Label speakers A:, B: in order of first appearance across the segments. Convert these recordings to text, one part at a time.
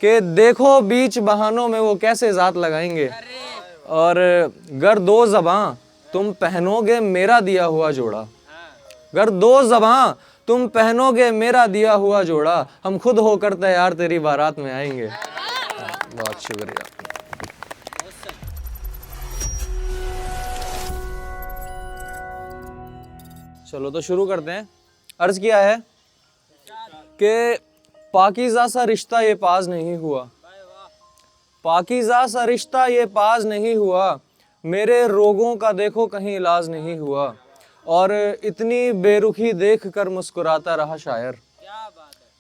A: कि देखो बीच बहानों में वो कैसे जात लगाएंगे। और गर दो ज़बां तुम पहनोगे मेरा दिया हुआ जोड़ा, गर दो ज़बां तुम पहनोगे मेरा दिया हुआ जोड़ा, हम खुद होकर तैयार तेरी बारात में आएंगे। बहुत शुक्रिया। चलो तो शुरू करते हैं। अर्ज किया है कि पाकीज़ा सा रिश्ता ये पास नहीं हुआ, पाकीज़ा सा रिश्ता ये पास नहीं हुआ, मेरे रोगों का देखो कहीं इलाज नहीं हुआ। और इतनी बेरुखी देख कर मुस्कुराता रहा शायर,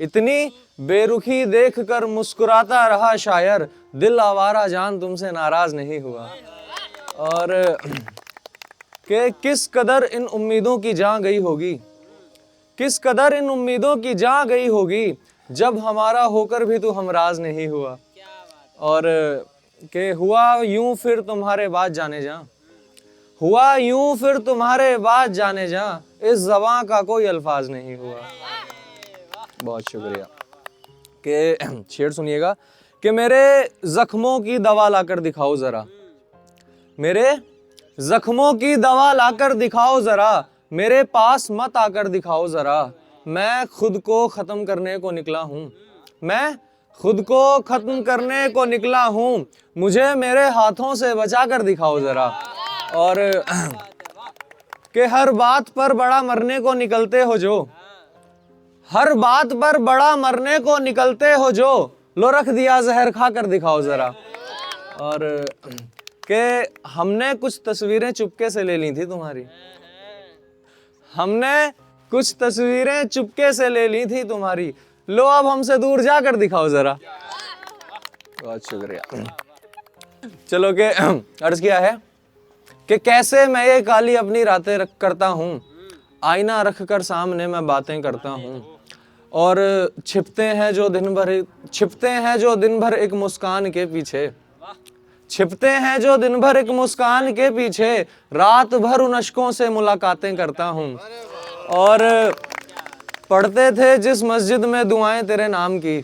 A: इतनी बेरुखी देख कर मुस्कुराता रहा शायर, दिल आवारा जान तुमसे नाराज नहीं हुआ। और कि किस कदर इन उम्मीदों की जान गई होगी, किस कदर इन उम्मीदों की जान गई होगी, जब हमारा होकर भी तू हमराज नहीं हुआ। और कि हुआ यूं फिर तुम्हारे बाद जाने जा, हुआ यूं फिर तुम्हारे बाद जाने जा, इस ज़बां का कोई अल्फाज नहीं हुआ। बहुत शुक्रिया। कि शेर सुनिएगा कि मेरे जख्मों की दवा लाकर दिखाओ जरा, मेरे जख्मों की दवा लाकर दिखाओ जरा, मेरे पास मत आकर दिखाओ जरा, मैं खुद को खत्म करने को निकला हूँ, मैं खुद को खत्म करने को निकला हूँ, मुझे मेरे हाथों से बचा कर दिखाओ जरा। और कि हर बात पर बड़ा मरने को निकलते हो जो, हर बात पर बड़ा मरने को निकलते हो जो, लो रख दिया जहर खा कर दिखाओ जरा। और कि हमने कुछ तस्वीरें चुपके से ले ली थी तुम्हारी, हमने कुछ तस्वीरें चुपके से ले ली थी तुम्हारी, लो अब हमसे दूर जाकर दिखाओ जरा। बहुत शुक्रिया। चलो के अर्ज किया है कि कैसे मैं ये काली अपनी रातें रख करता हूँ, आईना रख कर सामने मैं बातें करता हूँ। और छिपते हैं जो दिन भर, छिपते हैं जो दिन भर एक मुस्कान के पीछे, छिपते हैं जो दिन भर एक मुस्कान के पीछे, रात भर उन अश्कों से मुलाकातें करता हूँ। और पढ़ते थे जिस मस्जिद में दुआएं तेरे नाम की,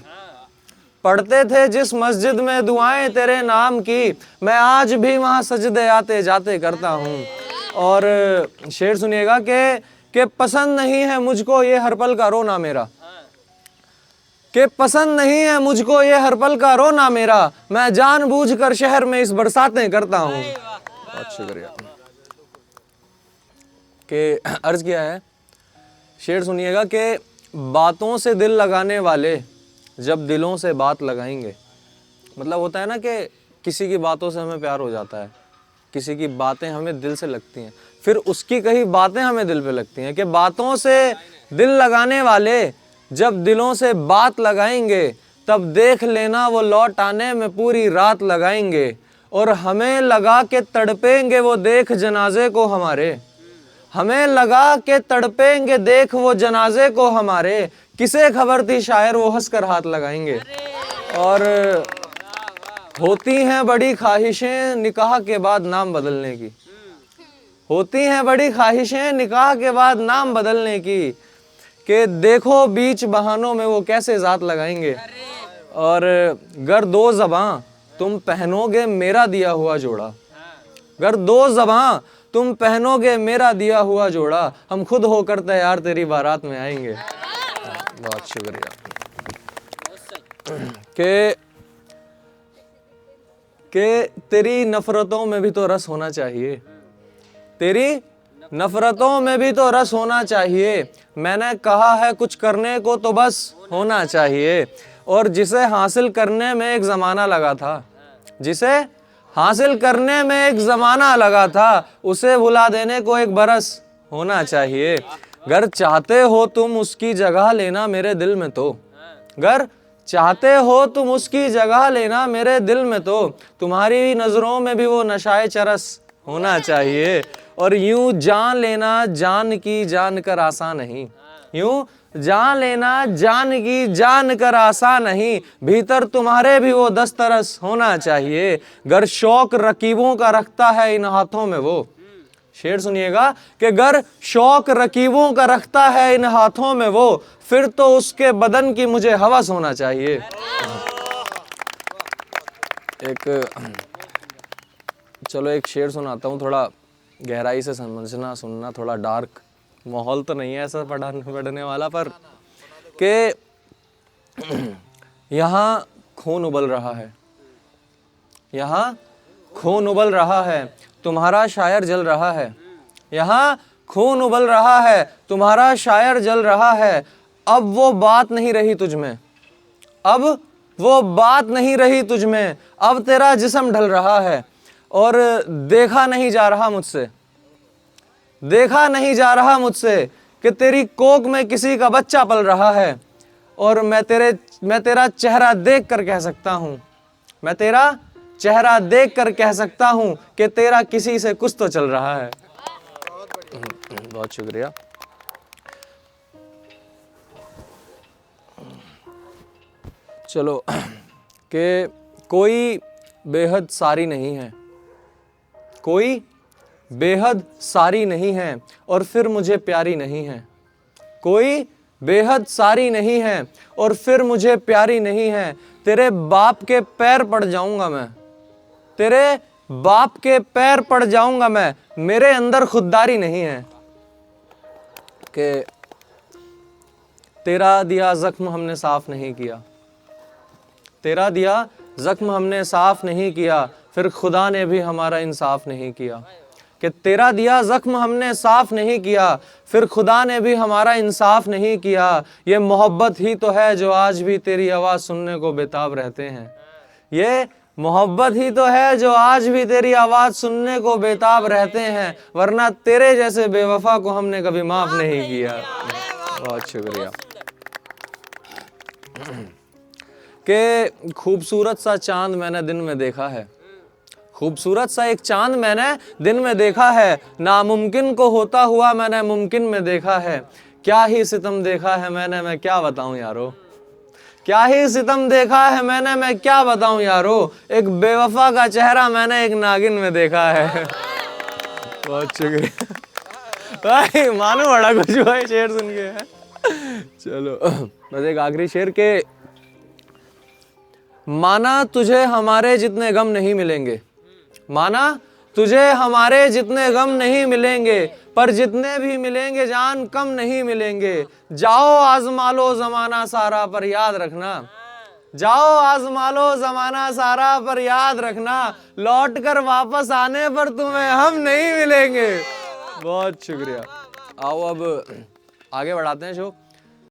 A: पढ़ते थे जिस मस्जिद में दुआएं तेरे नाम की, मैं आज भी वहाँ सजदे आते जाते करता हूँ। और शेर सुनिएगा कि पसंद नहीं है मुझको ये हर पल का रोना मेरा, कि पसंद नहीं है मुझको ये हर पल का रोना मेरा, मैं जानबूझकर शहर में इस बरसातें करता हूँ। बहुत शुक्रिया। कि अर्ज किया है, शेर सुनिएगा कि बातों से दिल लगाने वाले जब दिलों से बात लगाएंगे, मतलब होता है ना कि किसी की बातों से हमें प्यार हो जाता है, किसी की बातें हमें दिल से लगती हैं, फिर उसकी कही बातें हमें दिल पे लगती हैं। कि बातों से दिल लगाने वाले जब दिलों से बात लगाएंगे, तब देख लेना वो लौट आने में पूरी रात लगाएंगे। और हमें लगा के तड़पेंगे वो देख जनाजे को हमारे, हमें लगा के तड़पेंगे देख वो जनाजे को हमारे, किसे खबर थी शायर वो हंसकर हाथ लगाएंगे। और होती हैं बड़ी ख्वाहिशें निकाह के बाद नाम बदलने की, होती हैं बड़ी ख्वाहिशें निकाह के बाद नाम बदलने की, कि देखो बीच बहानों में वो कैसे जात लगाएंगे। और गर दो ज़बां तुम पहनोगे मेरा दिया हुआ जोड़ा, गर दो ज़बां तुम पहनोगे मेरा दिया हुआ जोड़ा, हम खुद होकर तैयार तेरी बारात में आएंगे। बहुत शुक्रिया। कि तेरी नफरतों में भी तो रस होना चाहिए, तेरी नफरतों में भी तो रस होना चाहिए, मैंने कहा है कुछ करने को तो बस होना चाहिए। और जिसे हासिल करने में एक ज़माना लगा था, जिसे हासिल करने में एक ज़माना लगा था, उसे भुला देने को एक बरस होना चाहिए। गर चाहते हो तुम उसकी जगह लेना मेरे दिल में, तो गर चाहते हो तुम उसकी जगह लेना मेरे दिल में, तो तुम्हारी नज़रों में भी वो नशाए चरस होना चाहिए। और यूं जान लेना जान की जान कर आसान नहीं, यूं जान लेना जान की जान कर आसान नहीं, भीतर तुम्हारे भी वो दस्तरस होना चाहिए। गर शौक रकीबों का रखता है इन हाथों में वो, शेर सुनिएगा कि गर शौक रकीबों का रखता है इन हाथों में वो, फिर तो उसके बदन की मुझे हवस होना चाहिए। चलो एक शेर सुनाता हूँ, थोड़ा गहराई से समझना सुनना, थोड़ा डार्क माहौल तो नहीं है ऐसा पढ़ने वाला, पर कि यहाँ खून उबल रहा है, यहाँ खून उबल रहा है, तुम्हारा शायर जल रहा है, यहाँ खून उबल रहा है, तुम्हारा शायर जल रहा है। अब वो बात नहीं रही तुझ में, अब वो बात नहीं रही तुझ में, अब तेरा जिस्म ढल रहा है और देखा नहीं जा रहा मुझसे, देखा नहीं जा रहा मुझसे कि तेरी कोख में किसी का बच्चा पल रहा है। और मैं तेरा चेहरा देख कर कह सकता हूँ, मैं तेरा चेहरा देख कर कह सकता हूँ कि तेरा किसी से कुछ तो चल रहा है। बहुत शुक्रिया। चलो कि कोई बेहद सारी नहीं है, कोई बेहद सारी नहीं है और फिर मुझे प्यारी नहीं है, कोई बेहद सारी नहीं है और फिर मुझे प्यारी नहीं है। तेरे बाप के पैर पड़ जाऊंगा मैं, तेरे बाप के पैर पड़ जाऊंगा मैं, मेरे अंदर खुददारी नहीं है। कि तेरा दिया जख्म हमने साफ नहीं किया, तेरा दिया जख्म हमने साफ नहीं किया, फिर खुदा ने भी हमारा इंसाफ नहीं किया। कि तेरा दिया जख्म हमने साफ नहीं किया, फिर खुदा ने भी हमारा इंसाफ नहीं किया। ये मोहब्बत ही तो है जो आज भी तेरी आवाज़ सुनने को बेताब रहते हैं, ये मोहब्बत ही तो है जो आज भी तेरी आवाज़ सुनने को बेताब रहते हैं, वरना तेरे जैसे बेवफा को हमने कभी माफ़ नहीं किया। बहुत शुक्रिया। कि खूबसूरत सा चांद मैंने दिन में देखा है, खूबसूरत सा एक चांद मैंने दिन में देखा है, नामुमकिन को होता हुआ मैंने मुमकिन में देखा है। क्या ही सितम देखा है मैंने, मैं क्या बताऊं यारो, क्या ही सितम देखा है मैंने, मैं क्या बताऊं यारो, एक बेवफा का चेहरा मैंने एक नागिन में देखा है। बहुत शुक्रिया भाई, मानो बड़ा कुछ हुआ है शेर सुन के। चलो बस एक आखिरी शेर के, माना तुझे हमारे जितने गम नहीं मिलेंगे, माना तुझे हमारे जितने गम नहीं मिलेंगे, पर जितने भी मिलेंगे जान कम नहीं मिलेंगे। जाओ आजमा लो जमाना सारा पर याद रखना, जाओ आजमा लो जमाना सारा पर याद रखना, लौट कर वापस आने पर तुम्हें हम नहीं मिलेंगे। बहुत शुक्रिया। आओ अब आगे बढ़ाते हैं शो।